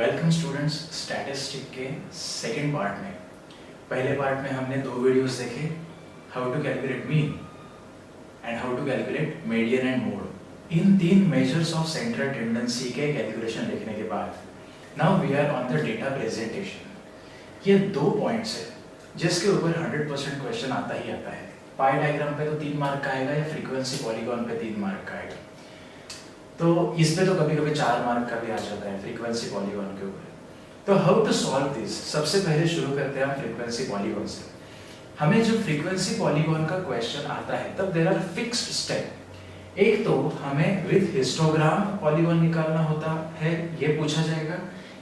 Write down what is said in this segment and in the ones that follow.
Welcome students, statistic के second part में। पहले पार्ट में हमने दो वीडियोस देखे, how to calculate mean and how to calculate median and mode. इन तीन मेजर्स ऑफ सेंट्रल टेंडेंसी के कैलकुलेशन लिखने के बाद now we are on the data presentation. ये दो पॉइंट्स है जिसके ऊपर 100% क्वेश्चन आता ही आता है। पाई डायग्राम पे तो 3 मार्क का आएगा या फ्रीक्वेंसी पॉलीगॉन पे 3 मार्क का आएगा, तो इस पे तो कभी कभी 4 मार्क का भी आ जाता है फ्रीक्वेंसी पॉलीगॉन के ऊपर। तो हाउ टू सॉल्व दिस, सबसे पहले शुरू करते हैं हम फ्रीक्वेंसी पॉलीगॉन से। हमें जब फ्रीक्वेंसी पॉलीगॉन का क्वेश्चन आता है तब देयर आर फिक्स्ड स्टेप। एक तो हमें विद हिस्टोग्राम पॉलीगॉन निकालना होता है, ये पूछा जाएगा,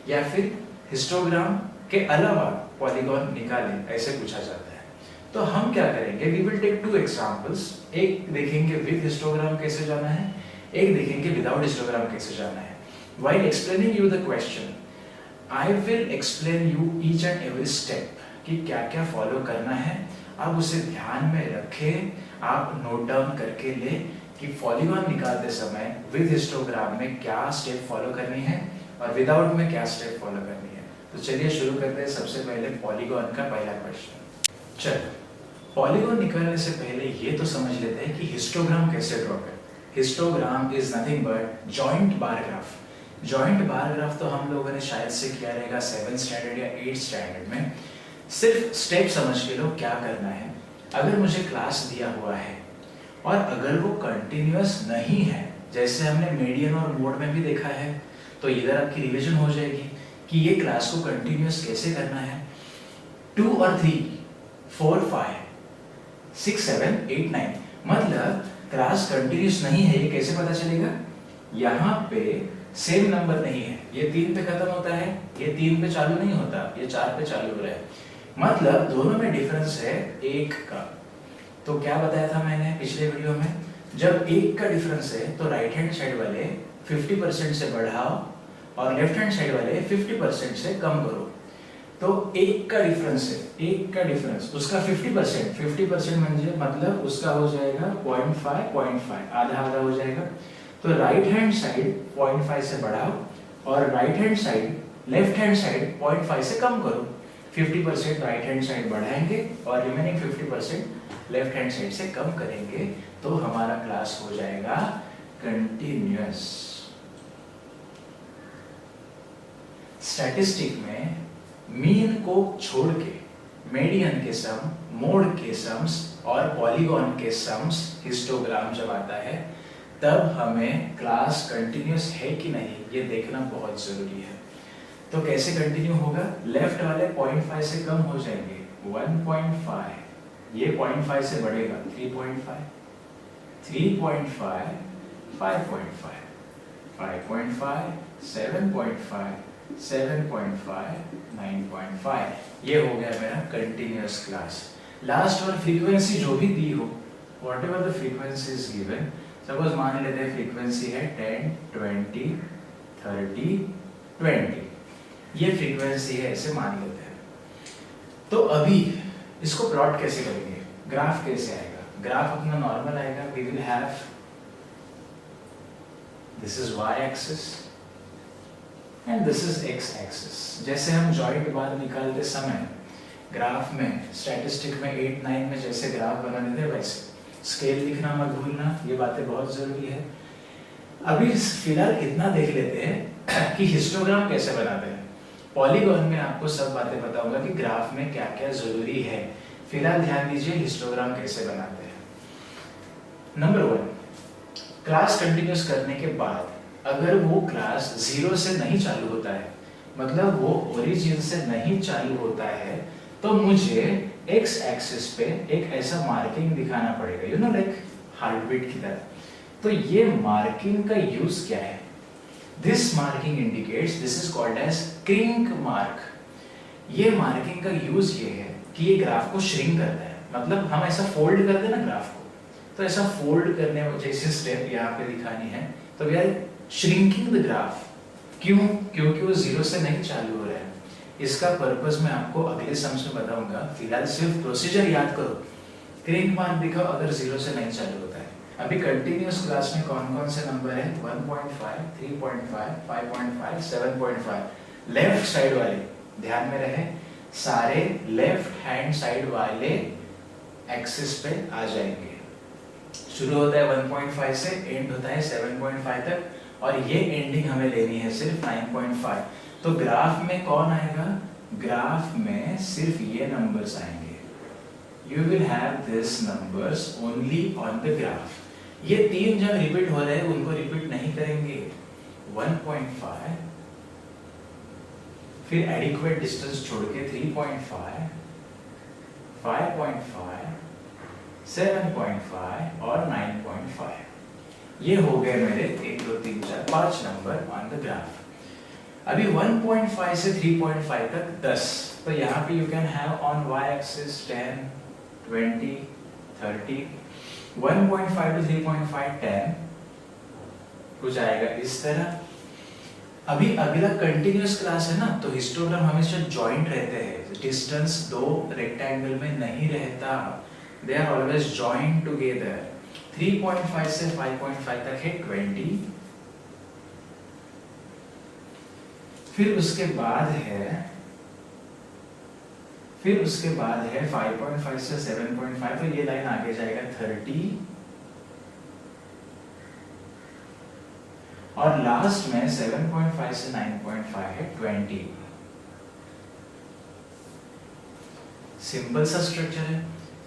या फिर हिस्टोग्राम के अलावा पॉलीगॉन निकालें, ऐसे पूछा जाता है। तो हम क्या करेंगे, वी विल टेक 2 एग्जांपल्स। एक देखेंगे विद हिस्टोग्राम कैसे जाना है, एक देखेंगे विदाउट हिस्टोग्राम कैसे जाना है। While explaining you the question, I will explain you each and every step कि क्या क्या फॉलो करना है। आप उसे ध्यान में रखें, आप नोट डाउन करके ले कि पॉलीगॉन निकालते समय विद हिस्टोग्राम में क्या स्टेप फॉलो करनी है और विदाउट में क्या स्टेप फॉलो करनी है। तो चलिए शुरू करते हैं। सबसे पहले पॉलीगॉन का पहला क्वेश्चन। चलो, पॉलीगॉन निकालने से पहले ये तो समझ लेते हैं कि हिस्टोग्राम कैसे ड्रॉ करें। Histogram is nothing butt joint bar graph. Joint bar graph तो हम लोगों ने शायद से किया रहेगा 7th स्टैंडर्ड या 8th स्टैंडर्ड में। सिर्फ स्टेप समझ के लो क्या करना है। अगर मुझे क्लास दिया हुआ है और अगर वो कंटिन्यूअस नहीं है, जैसे हमने मीडियन और मोड में भी देखा है, तो इधर आपकी रिवीजन हो जाएगी कि ये क्लास को कंटिन्यूअस कैसे करना है। 2 और 3, 4, 5, 6, 7, 8, 9, मतलब क्लास कंटिन्यूअस नहीं है, ये कैसे पता चलेगा। यहाँ पे सेम नंबर नहीं है, ये 3 पे खत्म होता है, ये 3 पे चालू नहीं होता, ये 4 पे चालू हो रहा है, मतलब दोनों में डिफरेंस है 1 का। तो क्या बताया था मैंने पिछले वीडियो में, जब 1 का डिफरेंस है तो राइट हैंड साइड वाले 50% से बढ़ाओ और लेफ्ट हैंड साइड वाले 50% से कम करो। तो 1 का डिफरेंस है, 1 का डिफरेंस उसका 50% म्हणजे मतलब उसका हो जाएगा 0.5, आधा आधा हो जाएगा। तो राइट हैंड साइड 0.5 से बढ़ाओ और right hand side left hand side 0.5 से कम करो। 50% राइट हैंड साइड बढ़ाएंगे और रिमेनिंग 50% लेफ्ट हैंड साइड से कम करेंगे, तो हमारा क्लास हो जाएगा कंटिन्यूअस। स्टैटिस्टिक में मीन को छोड़ के मीडियन के सम, मोड के सम्स और पॉलीगॉन के सम्स हिस्टोग्राम जब आता है तब हमें क्लास कंटिन्यूअस है कि नहीं ये देखना बहुत जरूरी है। तो कैसे कंटिन्यू होगा, लेफ्ट वाले 0.5 से कम हो जाएंगे 1.5, ये 0.5 से बढ़ेगा 3.5, 3.5, 5.5, 5.5, 7.5, 7.5, 9.5, ये हो गया मेरा कंटिन्यूअस क्लास। लास्ट और फ्रीक्वेंसी जो भी दी हो, whatever the frequency is given, suppose मान लेते हैं फ्रीक्वेंसी है 10, 20, 30, 20, ये फ्रीक्वेंसी है, ऐसे मान लेते हैं। तो अभी इसको प्लॉट कैसे करेंगे, ग्राफ कैसे आएगा। ग्राफ अपना नॉर्मल आएगा, we will have this is y axis and this is x axis. जैसे हम जॉइंट बार निकालते समय ग्राफ में, स्टैटिस्टिक में 8, 9 में जैसे ग्राफ बनाते थे वैसे स्केल लिखना मत भूलना, ये बातें बहुत जरूरी है। अभी फिलहाल इतना देख लेते हैं कि हिस्टोग्राम कैसे बनाते हैं। पॉलीगॉन में आपको सब बातें बताऊंगा कि ग्राफ में क्या क्या जरूरी है। फिलहाल ध्यान दीजिए हिस्टोग्राम कैसे बनाते हैं। नंबर 1, क्लास कंटिन्यूअस करने के बाद अगर वो क्लास 0 से नहीं चालू होता है, मतलब वो ओरिजिन से नहीं चालू होता है, तो मुझे x एक्सिस पे एक ऐसा मार्किंग दिखाना पड़ेगा, you know like heart beat की तरह। तो ये मार्किंग का यूज क्या है, this marking indicates, this is called as crink mark. ये मार्किंग का यूज ये है कि ये ग्राफ को श्रिंक करता है, मतलब हम ऐसा फोल्ड करते हैं ना ग्राफ को, तो ऐसा फोल्ड करने जैसे स्टेप यहाँ पे दिखानी है, तो we are shrinking the graph. क्यों, क्योंकि वो 0 से नहीं चालू हो रहा है। इसका पर्पस मैं आपको अगले सम्स में बताऊंगा, फिलहाल सिर्फ प्रोसीजर याद करो। क्रिंक मार्क दिखाओ अगर 0 से नहीं चालू होता है। अभी कंटिन्यूअस क्लास में कौन कौन से नंबर है, 1.5, 3.5, 5.5, 7.5। लेफ्ट साइड वाले, ध्यान में रहे, सारे लेफ्ट हैंड साइड वाले एक्सिस पे आ जाएंगे। शुरू होता है 1.5 से, एंड होता है 7.5 तक, और ये एंडिंग हमें लेनी है सिर्फ 9.5। तो ग्राफ में कौन आएगा? ग्राफ में सिर्फ ये नंबर्स आएंगे। You will have these numbers only on the graph. ये तीन जब रिपीट हो रहे हैं उनको रिपीट नहीं करेंगे। 1.5, फिर एडिक्वेट डिस्टेंस छोड़ के 3.5, 5.5, 7.5 और 9.5। ये हो गए मेरे 1 2 3 4 5 नंबर ऑन द ग्राफ। अभी 1.5 से 3.5 तक 10, तो यहाँ पे you can have on y axis 10, 20, 30, 1.5 to 3.5 10, कुछ आएगा इस तरह। अभी अगला कंटिन्यूअस क्लास है ना, तो हिस्टोग्राम हमेशा जॉइंट रहते हैं, डिस्टेंस दो रेक्टेंगल में नहीं रहता, they are always joint together. 3.5 से 5.5 तक है 20, फिर उसके बाद है 5.5 से 7.5, तो ये लाइन आगे जाएगा 30, और लास्ट में 7.5 से 9.5 है 20। सिंपल सा स्ट्रक्चर है।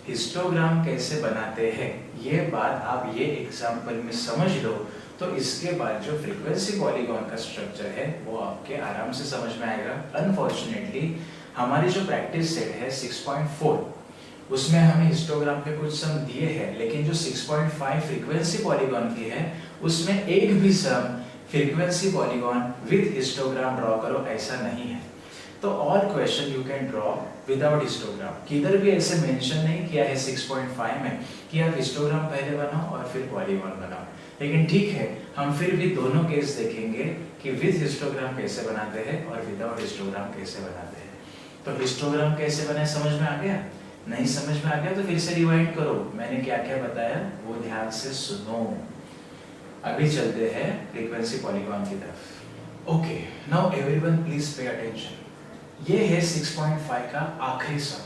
हिस्टोग्राम कैसे बनाते हैं ये बात आप ये एग्जांपल में समझ लो, तो इसके बाद जो फ्रीक्वेंसी पॉलीगॉन का स्ट्रक्चर है वो आपके आराम से समझ में आएगा। अनफॉर्चुनेटली हमारी जो प्रैक्टिस सेट है 6.4, उसमें हमें हिस्टोग्राम के कुछ सम दिए हैं, लेकिन जो 6.5 फ्रीक्वेंसी पॉलीगॉन की है उसमें एक भी some frequency polygon with histogram draw करो ऐसा नहीं है। तो all question you can draw without histogram. किधर भी ऐसे मेंशन नहीं किया है 6.5 में कि आप हिस्टोग्राम पहले बनाओ और फिर पॉलीगॉन बनाओ, लेकिन ठीक है हम फिर भी दोनों केस देखेंगे कि विद हिस्टोग्राम कैसे बनाते हैं और विदाउट हिस्टोग्राम कैसे बनाते हैं। तो हिस्टोग्राम कैसे बनाए समझ में आ गया? नहीं समझ में आ गया तो फिर से रिवाइंड करो, मैंने क्या क्या बताया वो ध्यान से सुनो। अभी चलते हैं फ्रीक्वेंसी पॉलीगॉन की तरफ। Okay, now everyone please pay attention. ये है 6.5 का आखिरी सम,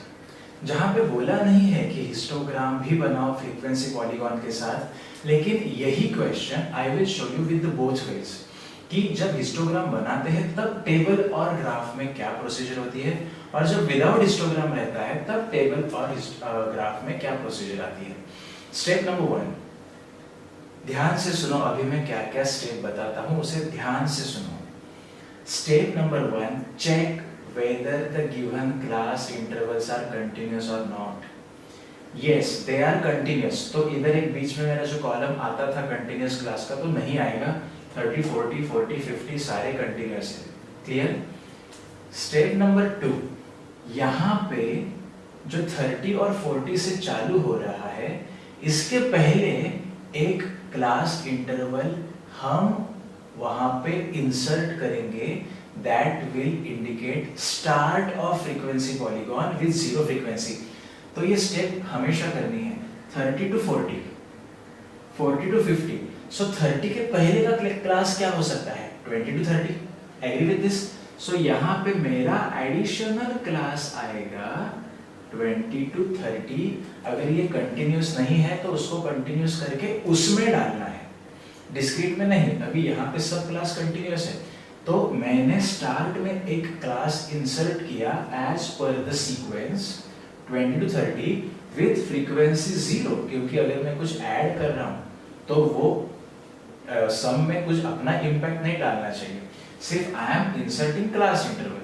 जहां पे बोला नहीं है कि हिस्टोग्राम भी बनाओ फ्रीक्वेंसी पॉलीगॉन के साथ, लेकिन यही question I will show you with both ways कि जब हिस्टोग्राम बनाते हैं तब टेबल और ग्राफ में क्या प्रोसीजर होती है, और जब विदाउट हिस्टोग्राम रहता है तब टेबल और ग्राफ में क्या प्रोसीजर आती है। स्टेप नंबर 1, ध्यान से सुनो, अभी मैं क्या क्या स्टेप बताता हूं उसे ध्यान से सुनो। Step number 1, check whether the given class intervals are continuous or not. Yes, they are continuous. तो इधर एक बीच में मेरा जो कॉलम आता था कंटिन्यूस क्लास का तो नहीं आएगा। 30, 40, 40, 50 सारे कंटिन्यूस है। क्लियर? स्टेप नंबर 2, यहाँ पे जो 30 और 40 से चालू हो रहा है, इसके पहले एक क्लास इंटरवल हम वहां पे इंसर्ट करेंगे that will indicate start of frequency polygon with zero frequency। तो ये स्टेप हमेशा करनी है। 30 to 40, 40 to 50। So 30 के पहले का क्लास क्या हो सकता है? 20 to 30। Agree with this? So यहाँ पे मेरा एडिशनल क्लास आएगा 20 to 30। अगर ये कंटिन्यूस नहीं है तो उसको कंटिन्यूस करके उसमें डालना है, डिस्क्रीट में नहीं। अभी यहाँ पे सब क्लास कंटिन्यूस है, तो मैंने स्टार्ट में एक क्लास इंसर्ट किया एज पर the sequence 20 to 30 with frequency 0, क्योंकि अगर मैं कुछ ऐड कर रहा हूं तो वो सम में कुछ अपना इंपैक्ट नहीं डालना चाहिए, सिर्फ I am inserting class interval.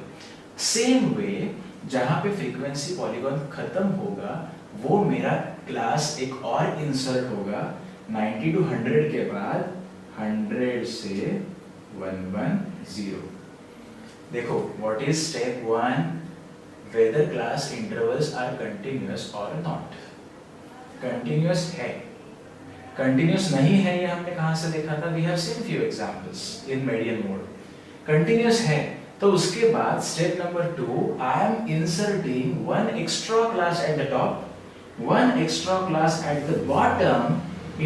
Same way जहां पे फ्रीक्वेंसी पॉलीगॉन खत्म होगा वो मेरा क्लास एक और इंसर्ट होगा 90 to 100 के बाद 100 से 110। देखो, what is step 1? Whether class intervals are continuous or not. Continuous है, continuous नहीं है ये हमने कहाँ से देखा था? We have seen few examples in median mode। Continuous है तो उसके बाद step number 2, I am inserting one extra class at the top, one extra class at the bottom,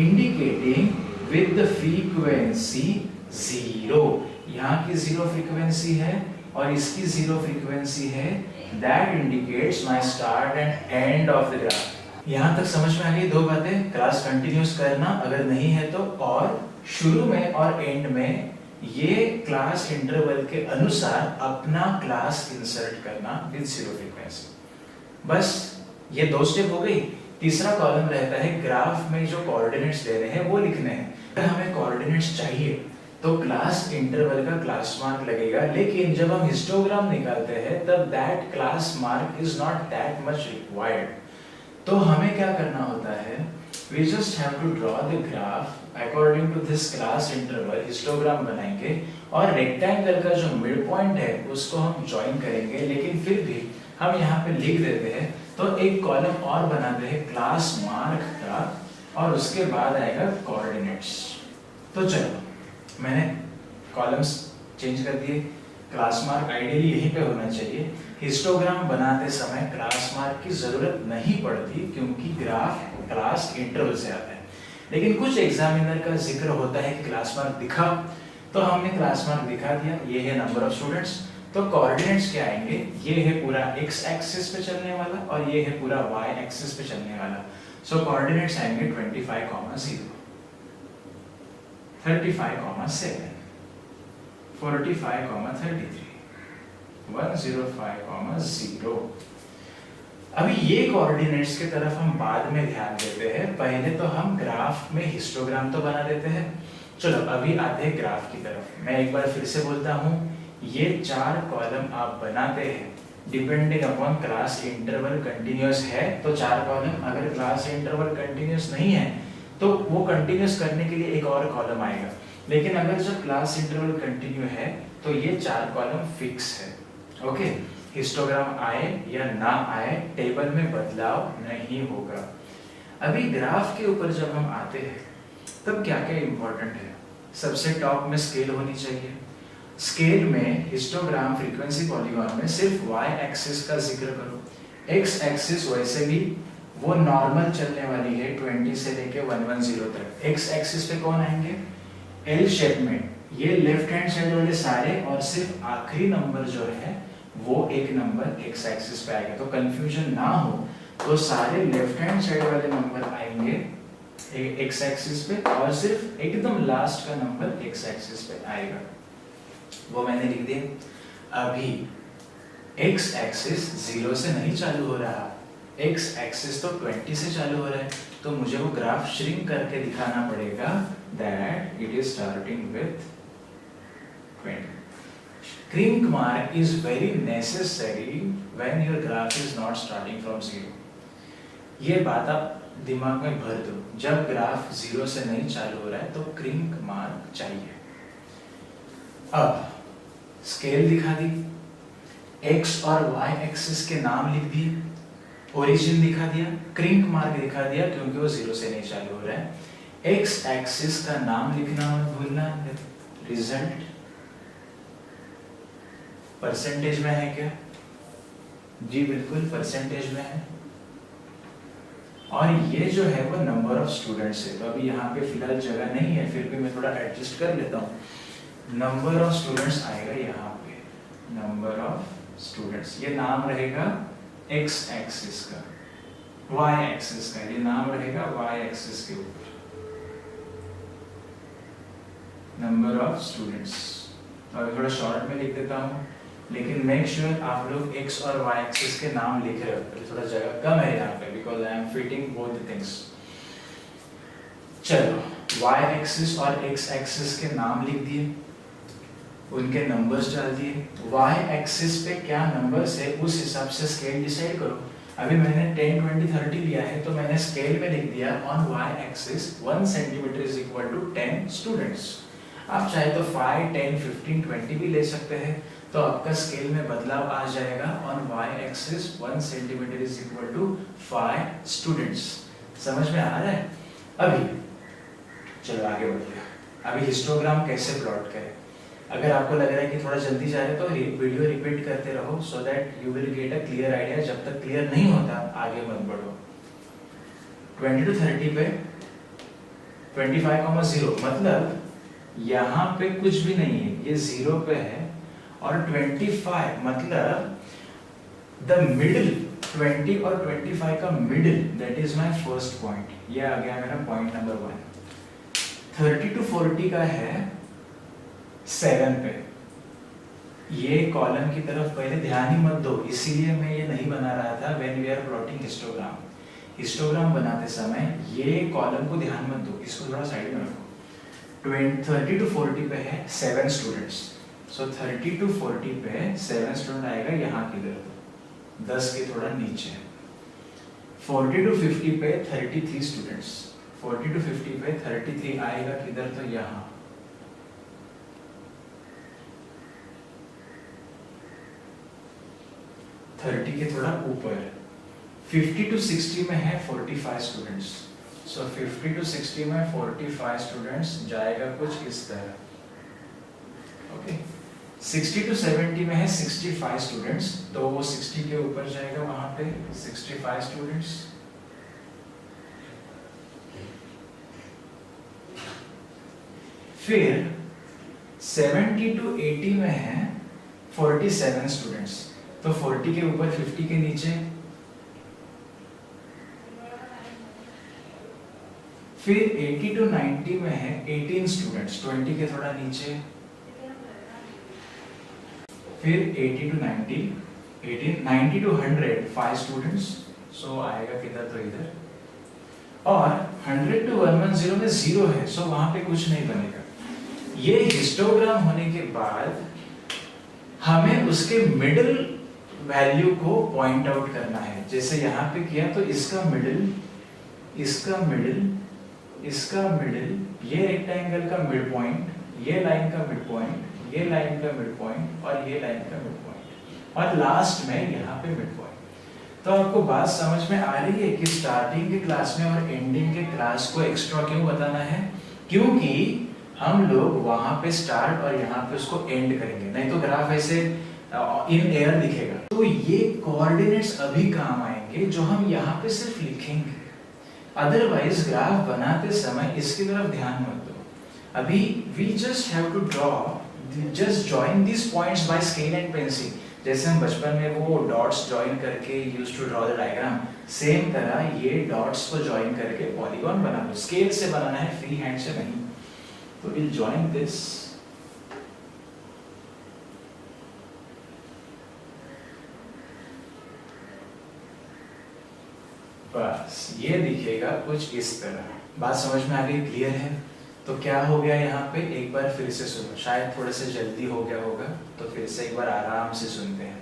indicating with the frequency 0। यहाँ की 0 फ्रीक्वेंसी है और इसकी zero frequency है, that indicates my start and end of the graph. यहाँ तक समझ में आ गई दो बातें, क्लास कंटिन्यूस करना अगर नहीं है तो, और शुरू में और एंड में ये क्लास इंटरवल के अनुसार अपना क्लास इंसर्ट करना विद जीरो फ्रीक्वेंसी। बस ये दो स्टेप हो गई। तीसरा कॉलम रहता है ग्राफ में जो कोऑर्डिनेट्स दे रहे हैं वो लिखने हैं। अगर हमें कोऑर्डिनेट्स चाहिए तो क्लास इंटरवल का क्लास मार्क लगेगा, लेकिन जब हम हिस्टोग्राम निकालते हैं तब that class mark is not that much required. तो हमें क्या करना होता है, we just have to draw the graph according to this class interval, histogram बनाएंगे और रेक्टेंगल का जो मिड पॉइंट है उसको हम ज्वाइन करेंगे, लेकिन फिर भी हम यहाँ पे लिख देते हैं तो एक कॉलम और बनाते हैं क्लास मार्क का और उसके बाद आएगा कोऑर्डिनेट्स। तो चलो मैंने कॉलम्स चेंज कर दिए, क्लास मार्क आइडियली यहीं पे होना चाहिए। हिस्टोग्राम बनाते समय क्लास मार्क की जरूरत नहीं पड़ती क्योंकि ग्राफ क्लास इंटरवल से आता है, लेकिन कुछ एग्जामिनर का जिक्र होता है कि क्लास मार्क दिखा, तो हमने क्लास मार्क दिखा दिया, ये है नंबर ऑफ स्टूडेंट्स। तो कोऑर्डिनेट्स क्या आएंगे, ये है पूरा x एक्सिस पे चलने वाला और ये है पूरा y एक्सिस पे चलने वाला। सो कोऑर्डिनेट्स आएंगे 25,0, 35,7, 45,33, 105,0। अभी ये कोऑर्डिनेट्स की तरफ हम बाद में ध्यान देते हैं, पहले तो हम ग्राफ में हिस्टोग्राम तो बना देते हैं। चलो अभी आते हैं ग्राफ की तरफ। मैं एक बार फिर से बोलता हूँ, ये 4 कॉलम आप बनाते हैं depending upon class interval continuous है तो 4 कॉलम, अगर क्लास इंटरवल कंटिन्यूअस नहीं है तो वो कंटिन्यूअस करने के लिए एक और कॉलम आएगा, लेकिन अगर जब क्लास इंटरवल कंटिन्यू है तो ये 4 कॉलम फिक्स है। ओके, हिस्टोग्राम आए या ना आए टेबल में बदलाव नहीं होगा। अभी ग्राफ के ऊपर जब हम आते हैं तब क्या क्या इंपॉर्टेंट है, सबसे टॉप में स्केल होनी चाहिए। स्केल में हिस्टोग्राम फ्रीक्वेंसी पॉलीगॉन में सिर्फ y एक्सिस का जिक्र करो, x एक्सिस वैसे भी वो नॉर्मल चलने वाली है 20 से लेके 110 तक। x एक्सिस पे कौन आएंगे, L शेप में ये लेफ्ट हैंड साइड वाले सारे, और सिर्फ आखिरी नंबर जो है वो एक नंबर x एक्सिस पे आएगा। तो कंफ्यूजन ना हो तो सारे लेफ्ट हैंड साइड वाले नंबर आएंगे x एक्सिस पे और सिर्फ एकदम लास्ट का नंबर x एक्सिस पे आएगा, वो मैंने लिख दिया। अभी x एक्सिस 0 से नहीं चालू हो रहा, x एक्सिस तो 20 से चालू हो रहा है, तो मुझे वो ग्राफ श्रिंक करके दिखाना पड़ेगा that it is starting with 20. Shrink mark is very necessary when your graph is not starting from 0. ये बात आप दिमाग में भर दो, जब ग्राफ 0 से नहीं चालू हो रहा है तो क्रिंक मार्क चाहिए। अब स्केल दिखा दी, x और y एक्सिस के नाम लिख दिए, ओरिजिन दिखा दिया, क्रिंक मार्क दिखा दिया क्योंकि वो 0 से नहीं चालू हो रहा है। x एक्सिस का नाम लिखना मत भूलना। रिजल्ट परसेंटेज में है क्या, जी बिल्कुल परसेंटेज में है, और ये जो है वो नंबर ऑफ स्टूडेंट्स है। तो अभी यहाँ पे फिलहाल जगह नहीं है, फिर भी मैं थोड़ा एडजस्ट कर लेता हूँ। नंबर ऑफ स्टूडेंट्स आएगा यहाँ पे, नंबर ऑफ स्टूडेंट्स, ये नाम रहेगा x एक्सिस का, y एक्सिस का ये नाम रहेगा y एक्सिस के ऊपर, नंबर ऑफ स्टूडेंट्स। अभी थोड़ा शॉर्ट में लिख देता हूँ, लेकिन मेक श्योर आप लोग x और y एक्सिस के नाम लिख रहे हो। थोड़ा जगह कम है यहाँ पे because I am fitting both the things. चलो y एक्सिस और x एक्सिस के नाम लिख दिए, उनके नंबर्स डाल दिए। y एक्सिस पे क्या नंबर्स है उस हिसाब से स्केल डिसाइड करो। अभी मैंने 10, 20, 30 लिया है तो मैंने स्केल में लिख दिया on y axis 1 centimetre is equal to 10 students. आप चाहे तो 5, 10, 15, 20 भी ले सकते हैं, तो आपका स्केल में बदलाव आ जाएगा। On y axis 1 centimetre is equal to 5 students. समझ में आ रहा है? अभी चलो आगे बढ़िए। अभी हिस्टोग्राम कैसे प्लॉट करें। अगर आपको लग रहा है कि थोड़ा जल्दी जा रहे हैं तो वीडियो रिपीट करते रहो so that you will get a clear idea. जब तक क्लियर नहीं होता आगे मत बढ़ो। 20 to 30 पे 25,0 मतलब यहाँ पे कुछ भी नहीं है, ये 0 पे है और 25 मतलब द मिडिल, 20 और 25 का middle, that is my first point. ये आ गया मेरा पॉइंट नंबर 1। 30 to 40 का है 7 पे। ये कॉलम की तरफ पहले ध्यान ही मत दो, इसीलिए मैं ये नहीं बना रहा था when we are plotting histogram. Histogram बनाते समय ये कॉलम को ध्यान मत दो, इसको थोड़ा साइड में रखो। 30 to 40 पे है 7 स्टूडेंट्स, सो 30 to 40 पे 7 स्टूडेंट आएगा यहाँ किधर, 10 के थोड़ा नीचे। 40 to 50 पे 33 स्टूडेंट्स, 40 to 50 पे 33 आएगा किधर, तो यहाँ। 30 के थोड़ा ऊपर। 50 to 60 में है 45 स्टूडेंट्स, सो 50 to 60 में 45 स्टूडेंट्स जाएगा कुछ इस तरह। ओके, 60 to 70 में है 65 स्टूडेंट्स, तो वो 60 के ऊपर जाएगा वहां पे 65 स्टूडेंट्स। फिर 70 to 80 में है 47 स्टूडेंट्स, तो 40 के ऊपर 50 के नीचे। फिर 80 to 90 में है 18 स्टूडेंट्स, 20 के थोड़ा नीचे। फिर 80 to 90, 18, 90 to 100 5 स्टूडेंट्स, सो आएगा किधर, तो इधर। और 100 to 110 में 0 है, सो वहां पे कुछ नहीं बनेगा। ये हिस्टोग्राम होने के बाद हमें उसके मिडिल वैल्यू को पॉइंट आउट करना है। जैसे यहाँ पे किया तो इसका मिडिल, इसका मिडिल, इसका मिडिल, ये रेक्टेंगल का मिड पॉइंट, ये लाइन का मिड पॉइंट, ये लाइन का मिड पॉइंट और ये लाइन का मिड पॉइंट, और लास्ट में यहाँ पे मिड पॉइंट। तो आपको बात समझ में आ रही है कि स्टार्टिंग के क्लास में और एंडिंग के क्लास को एक्स्ट्रा क्यों बताना है? क्योंकि हम लोग वहां पे स्टार्ट और यहाँ पे उसको एंड करेंगे, नहीं तो ग्राफ ऐसे इन एयर दिखेगा। तो ये कोऑर्डिनेट्स अभी काम आएंगे जो हम यहाँ पे सिर्फ लिखेंगे, अदरवाइज ग्राफ बनाते समय इसकी तरफ ध्यान मत दो। अभी we just have to draw, just join this points by scale and pencil. जैसे हम बचपन में वो डॉट्स जॉइन करके used to draw the diagram, same तरह ये डॉट्स को जॉइन करके पॉलीगॉन बना लो। स्केल से बनाना है, फ्री हैंड से नहीं। तो विल जॉइन दिस, बस ये दिखेगा कुछ इस तरह। बात समझ में आ गई, क्लियर है? तो क्या हो गया यहाँ पे, एक बार फिर से सुनो, शायद थोड़ा से जल्दी हो गया होगा, तो फिर से एक बार आराम से सुनते हैं।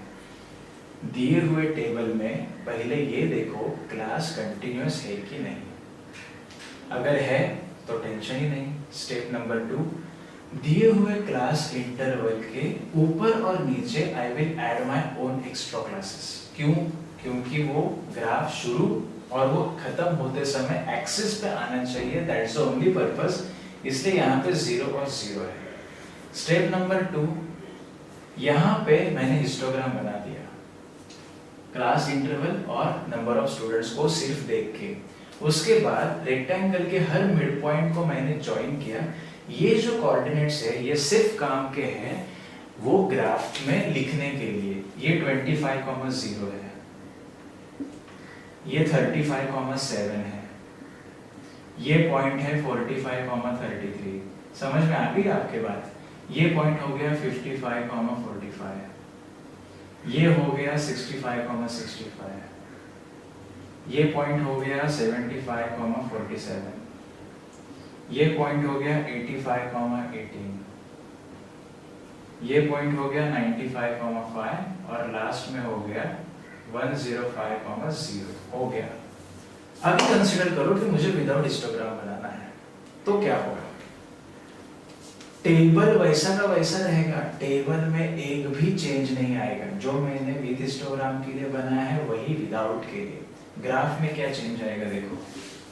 दिए हुए टेबल में पहले ये देखो क्लास कंटिन्यूअस है कि नहीं। अगर है तो टेंशन ही नहीं। स्टेप नंबर 2, दिए हुए क्लास इंटरवल के ऊपर और नीचे I will add my own extra classes. क्यों? क्योंकि वो ग्राफ शुरू और वो खत्म होते समय एक्सिस पे आना चाहिए, दैट्स द ओनली पर्पस। इसलिए यहाँ पे 0 और 0 है। स्टेप नंबर 2, यहाँ पे मैंने हिस्टोग्राम बना दिया, क्लास इंटरवल और नंबर ऑफ स्टूडेंट्स को सिर्फ देख के। उसके बाद रेक्टेंगल के हर मिड पॉइंट को मैंने ज्वाइन किया। ये जो कोऑर्डिनेट्स है ये सिर्फ काम के हैं वो ग्राफ में लिखने के लिए। ये 25,0 है, ये 35,7 है, ये पॉइंट है 45,33। समझ में आ गई आपके बात? ये पॉइंट हो गया 55,45, ये हो गया 65,65, ये पॉइंट हो गया 75,47, ये पॉइंट हो गया 85,18, ये पॉइंट हो गया 95,5 और लास्ट में हो गया 105,0 हो गया। अभी कंसीडर करो कि मुझे विदाउट हिस्टोग्राम बनाना है, तो क्या होगा? टेबल वैसा का वैसा रहेगा, टेबल में एक भी चेंज नहीं आएगा। जो मैंने विद हिस्टोग्राम के लिए बनाया है वही विदाउट के लिए। ग्राफ में क्या चेंज आएगा देखो।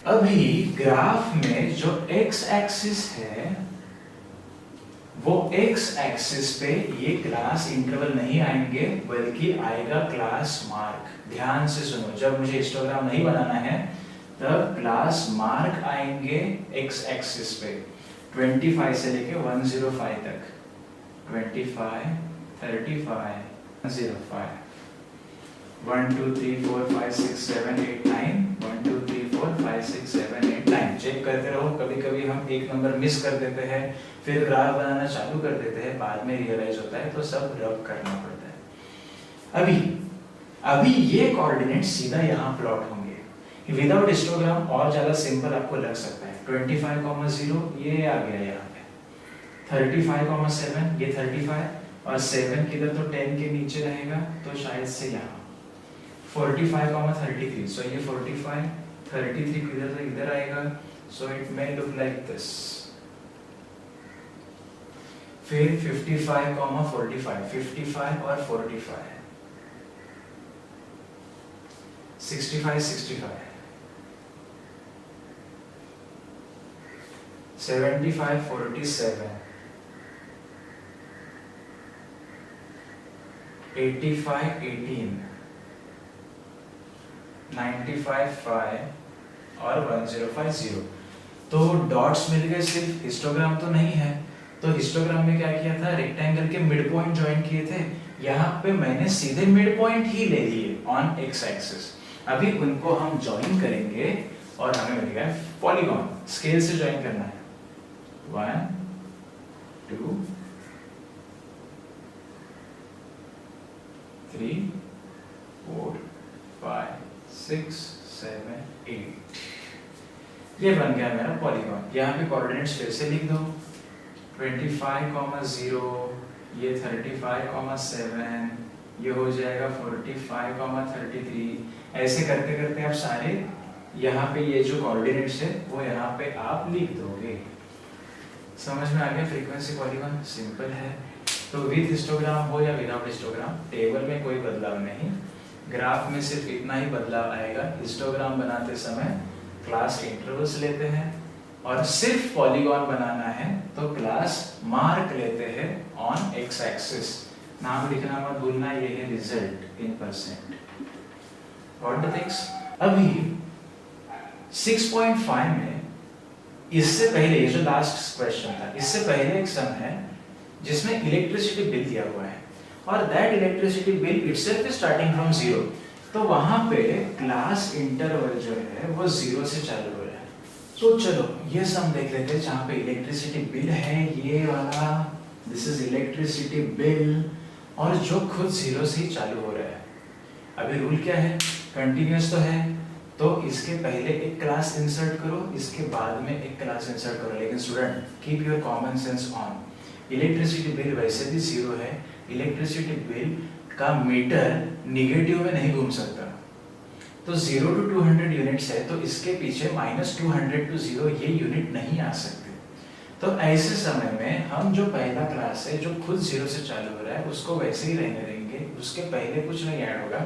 अभी ग्राफ में जो एक्स एक्सिस है वो एक्स एक्सिस पे ये क्लास इंटरवल नहीं आएंगे बल्कि आएगा क्लास मार्क। ध्यान से सुनो, जब मुझे हिस्टोग्राम नहीं बनाना है तब क्लास मार्क आएंगे एक्स एक्सिस पे 25 से लेके 105 तक। 25, 3505 1 2 3 4 5 6 7 8 9 1 2 3 4 5 6 7 8 9 चेक करते रहो। कभी कभी हम एक नंबर मिस कर देते हैं, फिर ग्राफ बनाना चालू कर देते हैं, बाद में रियलाइज होता है, तो सब रब करना पड़ता है। अभी ये कोऑर्डिनेट सीधा यहाँ प्लॉट होंगे विदाउट हिस्टोग्राम, और ज्यादा सिंपल आपको लग सकता है। 25,0 ये आ गया यहाँ पे, 35,7 ये 35 और 7 किधर, तो 10 के नीचे रहेगा, तो शायद से यहाँ 45,33, सो ये 45 33 किधर से इधर आएगा, so it may look like this. फिर 55, 45 55 और 45 65 65 75 47 85 18 95 5 और 1050। तो डॉट्स मिल गए, सिर्फ हिस्टोग्राम तो नहीं है। तो हिस्टोग्राम में क्या किया था, रेक्टेंगल के मिड पॉइंट ज्वाइन किए थे, यहाँ पे मैंने सीधे मिड पॉइंट ही ले लिए ऑन एक्स एक्सिस। अभी उनको हम ज्वाइन करेंगे और हमें मिल गया पॉलीगॉन। स्केल से ज्वाइन करना है, 1 2 3 4 5 6 7 8। ये बन गया मेरा पॉलीगॉन। यहाँ पे कोऑर्डिनेट्स फिर से लिख दो, 25,0 ये 35,7 ये हो जाएगा 45,33। ऐसे करते करते आप सारे यहाँ पे ये जो कोऑर्डिनेट्स है वो यहाँ पे आप लिख दोगे। समझ में आ गया? फ्रीक्वेंसी पॉलीगॉन सिंपल है। तो विद हिस्टोग्राम हो या विदाउट हिस्टोग्राम, टेबल में कोई बदलाव नहीं, ग्राफ में सिर्फ इतना ही बदलाव आएगा। हिस्टोग्राम बनाते समय क्लास के इंटरवल्स लेते हैं, और सिर्फ पॉलीगॉन बनाना है तो क्लास मार्क लेते हैं ऑन एक्स एक्सिस। नाम लिखना मत भूलना, ये है result in percent. What the things? अभी 6.5 में इससे पहले, ये जो लास्ट क्वेश्चन था, इससे पहले एक सम है जिसमें इलेक्ट्रिसिटी बिल दिया हुआ है, और that electricity bill itself is starting from 0। तो वहां पे क्लास इंटरवल जो है वो 0 से चालू हो रहा है। तो चलो ये सम देख लेते हैं जहाँ पे इलेक्ट्रिसिटी बिल है, ये वाला, दिस इज इलेक्ट्रिसिटी बिल, और जो खुद 0 से ही चालू हो रहा है। अभी रूल क्या है, कंटिन्यूअस तो है, तो इसके पहले एक क्लास इंसर्ट करो, इसके बाद में एक क्लास इंसर्ट करो। लेकिन student keep your common sense on, electricity bill वैसे भी 0 है, इलेक्ट्रिसिटी बिल का मीटर निगेटिव में नहीं घूम सकता। तो 0 to 200 यूनिट्स है, तो इसके पीछे -200 to 0 ये यूनिट नहीं आ सकते। तो ऐसे समय में हम जो पहला क्लास है जो खुद 0 से चालू हो रहा है उसको वैसे ही रहने देंगे, उसके पहले कुछ नहीं ऐड होगा।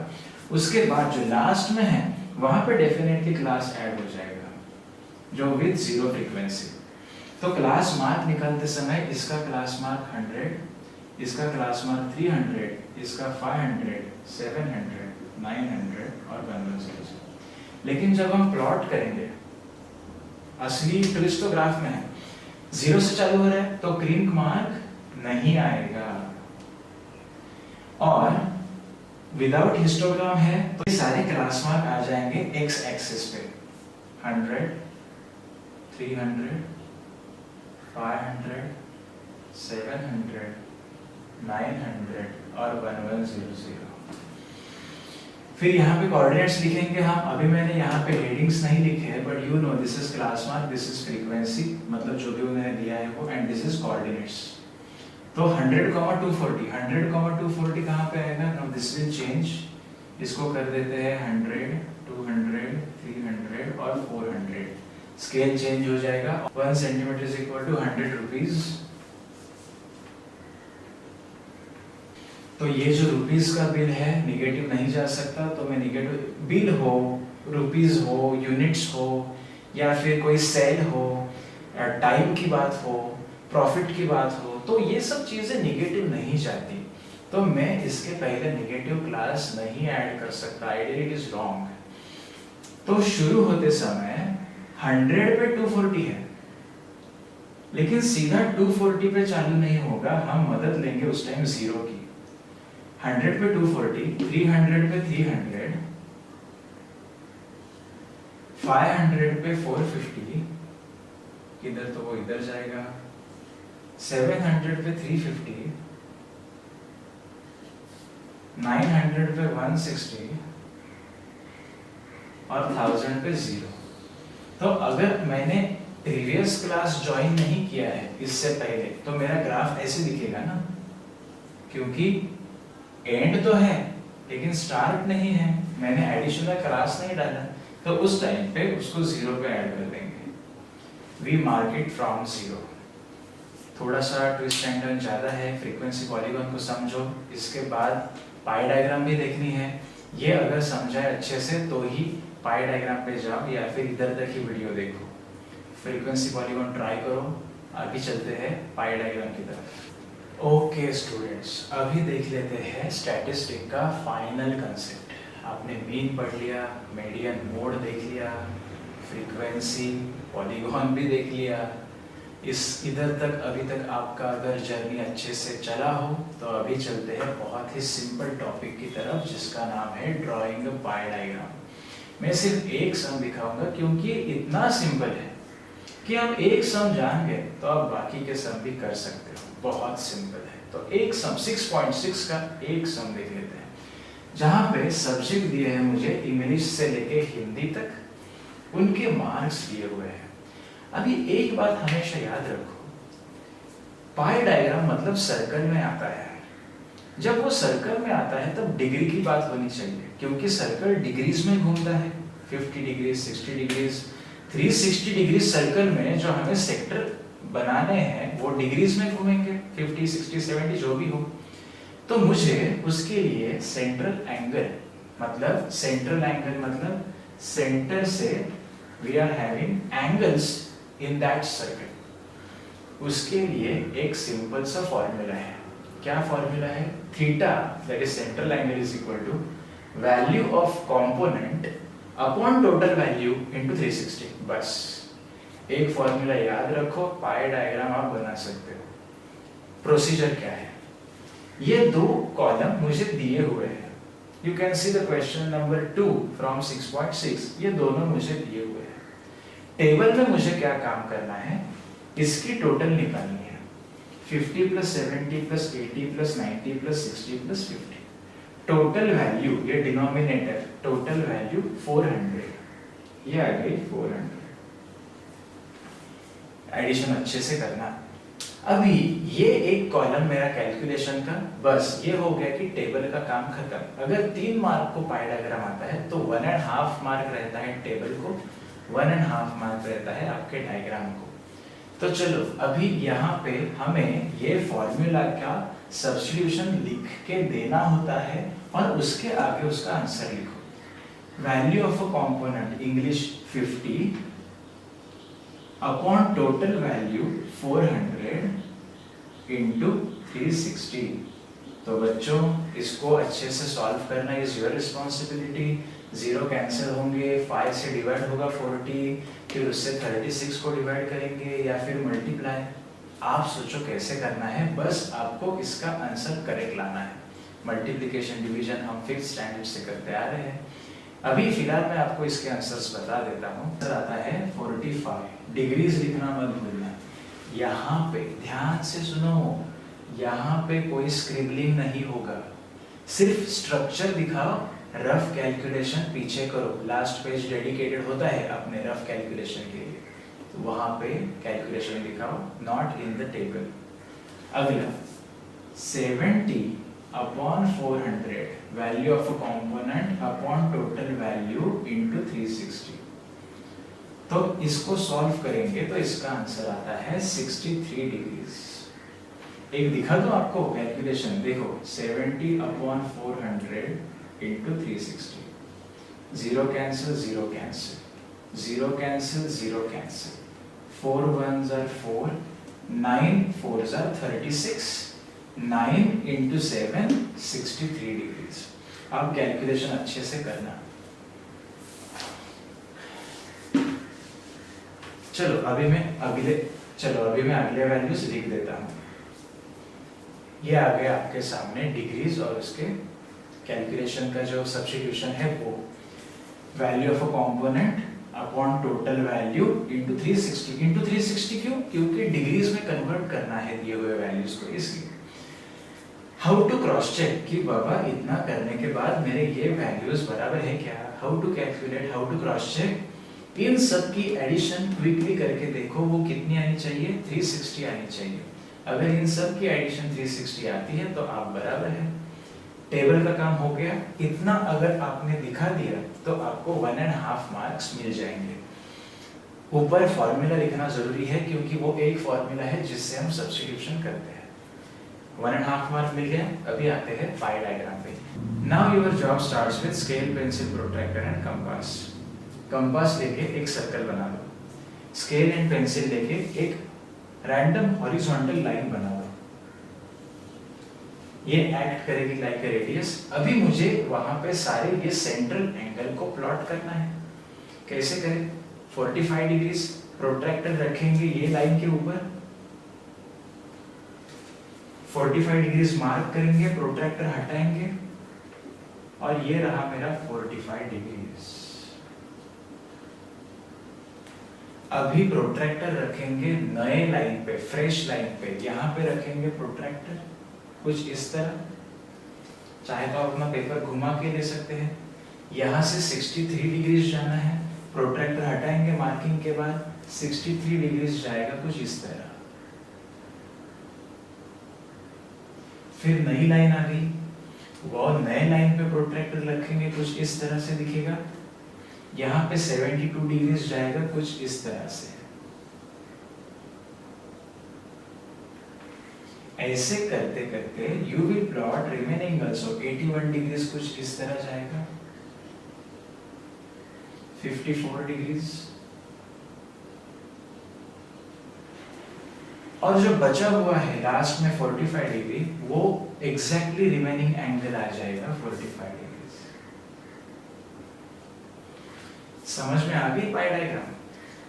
उसके बाद जो लास्ट में है वहां पे डेफिनेटली क्लास ऐड हो जाएगा जो विद 0 फ्रीक्वेंसी। तो क्लास मार्क निकालते समय इसका क्लास मार्क 100, इसका क्लास मार्क 300, इसका 500, 700, 900 और 1100। लेकिन जब हम प्लॉट करेंगे, असली ट्विस्ट तो ग्राफ में है, 0 से चालू हो रहा है तो क्रिंक मार्क नहीं आएगा, और विदाउट हिस्टोग्राम है तो ये सारे क्लास मार्क आ जाएंगे एक्स एक्सिस पे, 100, 300, 500, 700, 900 और 1100। फिर यहाँ पे कोऑर्डिनेट्स लिखेंगे हम। अभी मैंने यहाँ पे हेडिंग्स नहीं लिखे हैं, but you know this is class mark, this is frequency, मतलब जो भी उन्होंने दिया है वो, एंड दिस इज कोऑर्डिनेट्स। तो 100, 240, 100, 240 कहाँ पे आएगा? नाउ दिस विल चेंज, इसको कर देते हैं 100, 200, 300 और 400। स्केल चेंज हो जाएगा, 1 centimetre is equal to 100 rupees. तो ये जो रुपीस का बिल है निगेटिव नहीं जा सकता, तो मैं निगेटिव बिल हो, रुपीस हो, यूनिट्स हो, या फिर कोई सेल हो, टाइम की बात हो, प्रॉफिट की बात हो, तो ये सब चीजें निगेटिव नहीं जाती। तो मैं इसके पहले निगेटिव क्लास नहीं ऐड कर सकता, आइडियली इट इज रॉन्ग। तो शुरू होते समय 100 पे 240 है, लेकिन सीधा 240 पे चालू नहीं होगा, हम मदद लेंगे उस टाइम 0 की। 100 पे 240, 300 पे 300, 500 पे 450, किधर तो वो इधर जाएगा, 700 पे 350, 900 पे 160 और 1000 पे 0। तो अगर मैंने प्रीवियस क्लास ज्वाइन नहीं किया है इससे पहले तो मेरा ग्राफ ऐसे दिखेगा ना, क्योंकि एंड तो है लेकिन स्टार्ट नहीं है, मैंने एडिशनल क्लास नहीं डाला, तो उस टाइम पे उसको 0 पे ऐड कर देंगे। We mark it from 0। थोड़ा सा ट्विस्ट एंड टर्न ज़्यादा है, फ्रीक्वेंसी पॉलीगॉन को समझो, इसके बाद पाई डायग्राम भी देखनी है। ये अगर समझाए अच्छे से तो ही पाई डायग्राम पे जाओ या फिर इधर तक ही वीडियो देखो। फ्रीक्वेंसी पॉलीगॉन ट्राई करो, आगे चलते हैं पाई डायग्राम की तरफ। ओके स्टूडेंट्स, अभी देख लेते हैं स्टैटिस्टिक का फाइनल कंसेप्ट। आपने मीन पढ़ लिया, मीडियन मोड देख लिया, फ्रीक्वेंसी पॉलीगॉन भी देख लिया। इस इधर तक अभी तक आपका अगर जर्नी अच्छे से चला हो तो अभी चलते हैं बहुत ही सिंपल टॉपिक की तरफ जिसका नाम है ड्राइंग पाई डायग्राम। मैं सिर्फ एक सम दिखाऊंगा क्योंकि इतना सिंपल है कि आप एक सम जान गए तो आप बाकी के सम भी कर सकते हो, बहुत सिंपल है। तो एक सम 6.6 का एक सम देख लेते हैं, जहां पे सब्जेक्ट दिए हैं मुझे इंग्लिश से लेके हिंदी तक, उनके मार्क्स दिए हुए हैं। अभी एक बात हमेशा याद रखो, पाई डायग्राम मतलब सर्कल में आता है। जब वो सर्कल में आता है तब डिग्री की बात होनी चाहिए, क्योंकि सर्कल डिग्रीज में घूमता है, 50 डिग्री, 60 डिग्री, 360 डिग्री सर्कल में जो हमें सेक्टर बनाने हैं वो डिग्रीज में घूमेंगे, 50, 60, 70 जो भी हो। तो मुझे उसके लिए सेंट्रल एंगल मतलब सेंटर से we are having angles in that circle. उसके लिए एक सिंपल सा फॉर्मूला है। क्या फॉर्मूला है? Theta that is central angle is equal to value of component upon total value into 360। बस एक फॉर्मूला याद रखो, पाई डायग्राम आप बना सकते हो। प्रोसीजर क्या है? ये दो कॉलम मुझे दिए हुए हैं, you can see the question number 2 from 6.6, ये दोनों मुझे दिए हुए हैं। टेबल में मुझे क्या काम करना है, इसकी टोटल निकालनी है, 50 plus 70 plus 80 plus 90 plus 60 plus 50। Total value, ये डिनोमिनेटर, टोटल वैल्यू 400, ये आ गई 400। एडिशन अच्छे से करना। अभी ये एक कॉलम मेरा कैलकुलेशन का, बस ये हो गया कि टेबल का काम खत्म। अगर 3 मार्क को पाई डायग्राम आता है तो 1.5 मार्क रहता है टेबल को, 1.5 मार्क रहता है आपके डायग्राम को। तो चलो अभी यहाँ पे हमें ये फॉर्मूला का सब्स्टिट्यूशन लिख के देना होता है और उसके आगे उसका आंसर लिखो। Value of a component English 50 upon total value 400 into 360। तो बच्चों इसको अच्छे से सॉल्व करना इज योर रिस्पॉन्सिबिलिटी। 0 कैंसिल होंगे, 5 से डिवाइड होगा 40, फिर उससे 36 को डिवाइड करेंगे या फिर मल्टीप्लाई। आप सोचो कैसे करना है, बस आपको इसका आंसर करेक्ट लाना है। मल्टीप्लिकेशन डिवीजन हम फिफ्थ स्टैंडर्ड से करते आ रहे हैं। अभी फिलहाल मैं आपको इसके आंसर्स बता देता हूँ। आंसर आता है 45। डिग्रीज लिखना मत भूलना। यहाँ पे ध्यान से सुनो, यहाँ पे कोई स्क्रिबलिंग नहीं होगा, सिर्फ स्ट्रक्चर दिखाओ, रफ कैलकुलेशन पीछे करो। लास्ट पेज डेडिकेटेड होता है अपने रफ कैलकुलेशन के लिए, तो वहाँ पे कैलकुलेशन दिखाओ, नॉट इन द टेबल। अगला 70 upon 400 value of a component upon total value into 360। तो इसको सॉल्व करेंगे तो इसका आंसर आता है 63 डिग्रीज। एक दिखा दो आपको कैलकुलेशन, देखो 70 upon 400 into 360। 0 cancel, 0 cancel, 0 cancel, 0 cancel, 4 1s are 4, 9 4s are 36, 9 into 7 63 degrees. अब कैलकुलेशन अच्छे से करना। चलो अभी मैं अगले वैल्यूज लिख देता हूं। ये आ गया आपके सामने डिग्रीज और उसके कैलकुलेशन का जो सब्स्टिट्यूशन है वो value of a component upon total value into 360 into 360 क्यों? क्योंकि डिग्रीज में कन्वर्ट करना है दिए हुए वैल्यूज को, इसलिए। हाउ टू क्रॉस चेक कि बाबा इतना करने के बाद मेरे ये वैल्यूज बराबर है क्या? How to calculate, how to cross check? इन सब की एडिशन क्विकली करके देखो वो कितनी आनी चाहिए? 360 आनी चाहिए। अगर इन सब की एडिशन 360 आती है तो आप बराबर है। टेबल का काम हो गया। इतना अगर आपने दिखा दिया तो आपको 1.5 मार्क्स मिल जाएंगे। ऊपर फॉर्मूला लिखना जरूरी है क्योंकि वो एक फॉर्मूला है जिससे हम सब्स्टिट्यूशन करते हैं। 1.5 मार्क मिल गया। अभी आते हैं पाई डायग्राम पे। Now your job starts with scale, pencil, protractor and compass. Compass लेके एक सर्कल बना लो। स्केल एंड पेंसिल लेके एक रैंडम हॉरिजॉन्टल लाइन बना लो। ये एक्ट करेगी लाइक ए रेडियस। अभी मुझे वहां पे सारे ये सेंट्रल एंगल को प्लॉट करना है। कैसे करें? 45 डिग्रीज प्रोट्रैक्टर रखेंगे ये लाइन के ऊपर, 45 डिग्रीज मार्क करेंगे, प्रोट्रैक्टर हटाएंगे और ये रहा मेरा 45 डिग्रीज। अभी प्रोट्रैक्टर रखेंगे नए लाइन पे, फ्रेश लाइन पे। यहां पे रखेंगे प्रोट्रैक्टर कुछ इस तरह। चाहे तो आप अपना पेपर घुमा के ले सकते हैं। यहां से 63 डिग्रीज जाना है। प्रोट्रैक्टर हटाएंगे मार्किंग के बाद, 63 डिग्रीज जाएगा कुछ इस तरह। फिर नई लाइन आ गई, वो नए लाइन पे प्रोट्रैक्टर रखेंगे कुछ इस तरह से दिखेगा। यहाँ पे 72 डिग्रीज जाएगा कुछ इस तरह से। ऐसे करते करते you will plot remaining also 81 degrees कुछ इस तरह जाएगा, 54 डिग्रीज, और जो बचा हुआ है लास्ट में 45 डिग्री वो एग्जैक्टली रिमेनिंग एंगल आ जाएगा 45 डिग्री। समझ में आ गई पाई डायग्राम?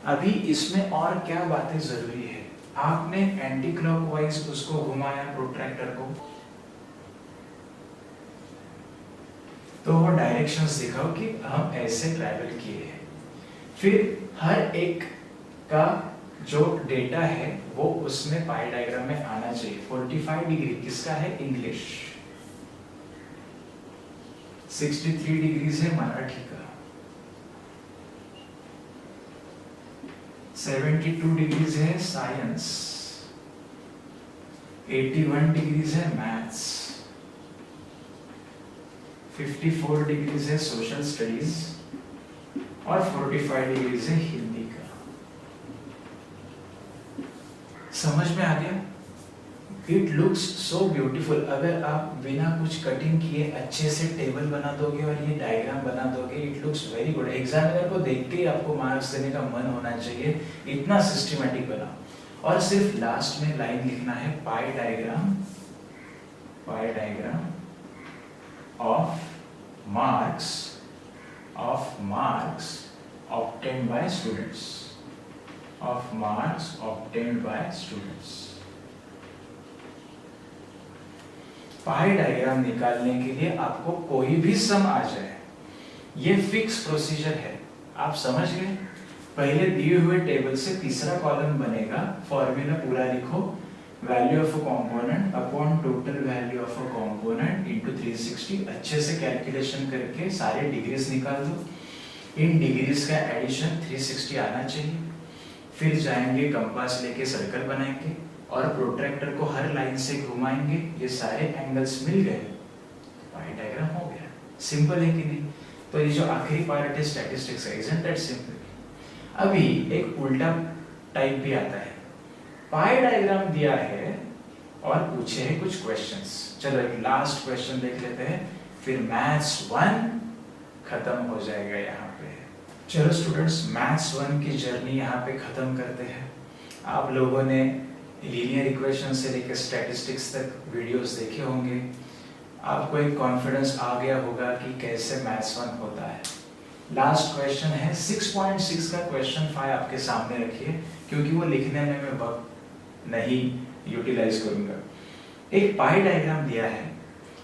अभी इसमें और क्या बातें जरूरी है? आपने एंटी क्लॉकवाइज उसको घुमाया प्रोट्रैक्टर को, तो वो डायरेक्शंस दिखाओ कि हम ऐसे ट्रैवल किए हैं। फिर हर एक का जो डेटा है वो उसमें पाई डायग्राम में आना चाहिए। 45 डिग्री किसका है? इंग्लिश। 63 डिग्रीज है मराठी का, 72 डिग्रीज है साइंस, 81 डिग्रीज है मैथ्स, 54 डिग्रीज है सोशल स्टडीज और 45 डिग्रीज है हिंदी का। समझ में आ गया? It looks so beautiful. अगर आप बिना कुछ कटिंग किए अच्छे से टेबल बना दोगे और ये डायग्राम बना दोगे, it looks very good. Examiner को देख के आपको मार्क्स देने का मन होना चाहिए, इतना सिस्टमैटिक बना। और सिर्फ लास्ट में लाइन लिखना है पाई diagram of marks obtained by students। Pi diagram निकालने के लिए आपको कोई भी सम आ जाए, ये फिक्स प्रोसीजर है। आप समझ गए? पहले दिए हुए टेबल से तीसरा कॉलम बनेगा, फॉर्मूला पूरा लिखो, value of a component upon total value of a component into 360। अच्छे से कैलकुलेशन करके सारे डिग्रीज निकाल दो। इन डिग्रीज का एडिशन 360 आना चाहिए। फिर जाएंगे कंपास लेके सर्कल बनाएंगे और प्रोट्रैक्टर को हर लाइन से घुमाएंगे। ये सारे एंगल्स मिल गए, पाई डायग्राम हो गया। सिंपल है कि नहीं? तो ये जो आखिरी पार्ट है स्टैटिस्टिक्स है, इजंट दैट सिंपल? अभी एक उल्टा टाइप भी आता है। पाई डायग्राम दिया है और पूछे हैं कुछ क्वेश्चंस। चलो एक लास्ट क्वेश्चन देख लेते हैं, फिर मैथ्स 1 खत्म हो जाएगा यहाँ पे। चलो स्टूडेंट्स, मैथ्स 1 की जर्नी यहाँ पे खत्म करते हैं। आप लोगों ने लीनियर इक्वेशन से लेकर स्टैटिस्टिक्स तक वीडियोस देखे होंगे। आपको एक कॉन्फिडेंस आ गया होगा कि कैसे मैथ्स 1 होता है। लास्ट क्वेश्चन है 6.6 का क्वेश्चन 5 आपके सामने रखिए, क्योंकि वो लिखने में मैं वक्त नहीं यूटिलाइज करूंगा। एक पाई डायग्राम दिया है,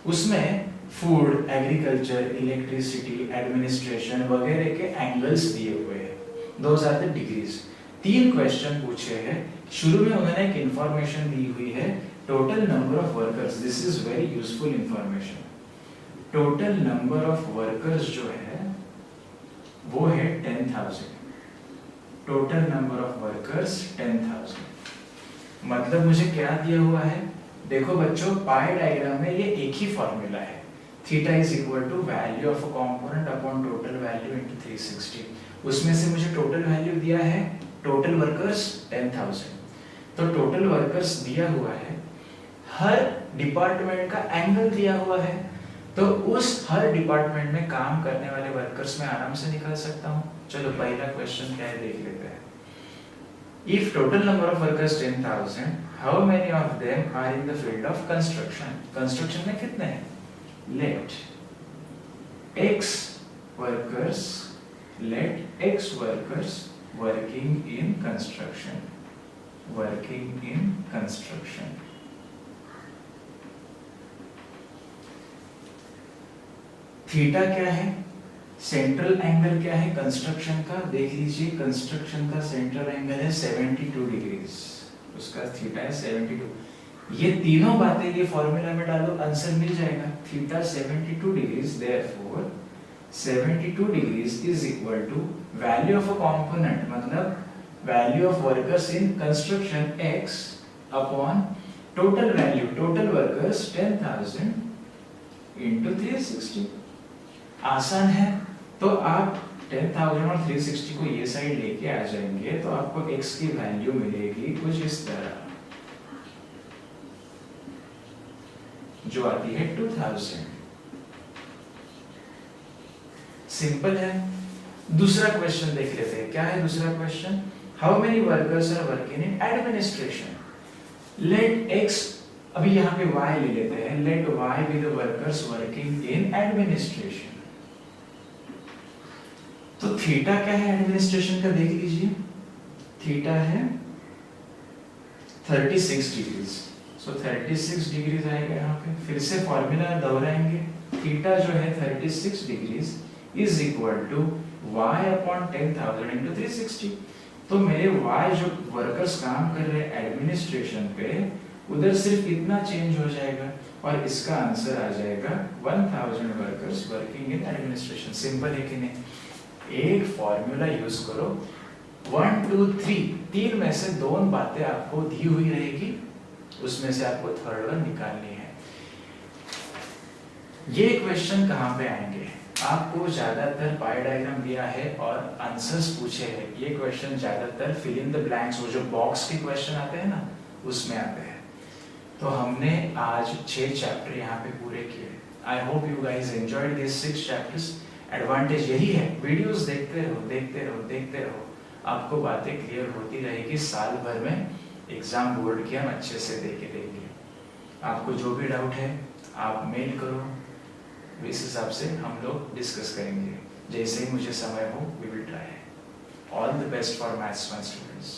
उसमें फूड, एग्रीकल्चर, इलेक्ट्रिसिटी, एडमिनिस्ट्रेशन वगैरह के एंगल्स दिए हुए हैं। Those are the degrees. 3 question पूछे हैं। शुरू में उन्होंने एक इंफॉर्मेशन दी हुई है, total number of workers. This is very useful information. Total number of workers जो है वो है 10,000। Total number of workers 10,000। मतलब मुझे क्या दिया हुआ है, देखो बच्चों, पाई डायग्राम में ये एक ही फॉर्मूला है, theta is equal to value of a component upon total value into 360। उसमें से मुझे टोटल वैल्यू दिया है, टोटल वर्कर्स 10,000। तो टोटल वर्कर्स दिया हुआ है, हर डिपार्टमेंट का एंगल दिया हुआ है, तो उस हर डिपार्टमेंट में काम करने वाले वर्कर्स में आराम से निकाल सकता हूँ। चलो पहला क्वेश्चन क्या है देख लेते हैं। If total number of workers 10,000, how many of them are in the field of construction? Construction में कितने हैं? Let X workers working in construction. Working in construction. Theta क्या है? सेंट्रल एंगल क्या है कंस्ट्रक्शन का? देख लीजिए, कंस्ट्रक्शन का सेंट्रल एंगल है 72 डिग्रीज, उसका थीटा है 72। ये तीनों बातें ये फॉर्मूला में डालो, आंसर मिल जाएगा। Theta 72 degrees, therefore 72 degrees is equal to value of a component, मतलब value of workers in construction x upon total value, total workers 10,000 into 360। आसान है, तो आप 10,000 और 360 को ये साइड लेके आ जाएंगे तो आपको x की वैल्यू मिलेगी कुछ इस तरह, जो आती है 2000। सिंपल है। दूसरा क्वेश्चन देख लेते हैं। क्या है दूसरा question? How many workers are working in administration? Let x, अभी यहाँ पे y ले लेते हैं, let y be the workers working in administration. तो थीटा क्या है एडमिनिस्ट्रेशन का देख लीजिए, थीटा है 36 डिग्रीज। सो 36 डिग्रीज आएगा यहाँ पे। फिर से फॉर्मूला दोहराएंगे, थीटा जो है 36 degrees is equal to y upon 10,000 into 360। तो मेरे y जो वर्कर्स काम कर रहे हैं एडमिनिस्ट्रेशन पे, उधर सिर्फ इतना चेंज हो जाएगा और इसका आंसर आ जाएगा 1000 workers working in administration. Simple है कि नहीं? एक फॉर्मूला यूज करो, 1 2 3, तीन में से 2 बातें आपको दी हुई रहेगी, उसमें से आपको थर्ड वन निकालनी है। ये क्वेश्चन कहाँ पे आएंगे? आपको ज्यादातर पाई डायग्राम दिया है और आंसर्स पूछे हैं। ये क्वेश्चन ज्यादातर फिल इन द ब्लैंक्स, वो जो बॉक्स के क्वेश्चन आते हैं ना, उसमें आते हैं। तो हमने आज 6 चैप्टर यहाँ पे पूरे किए। I hope you guys enjoyed this 6 chapters. Advantage यही है, वीडियोस देखते रहो, आपको बातें क्लियर होती रहेगी। साल भर में एग्जाम बोर्ड की हम अच्छे से देके देंगे। आपको जो भी डाउट है आप मेल करो, इस हिसाब से हम लोग डिस्कस करेंगे। जैसे ही मुझे समय हो, we will try. All the best for maths 1 students.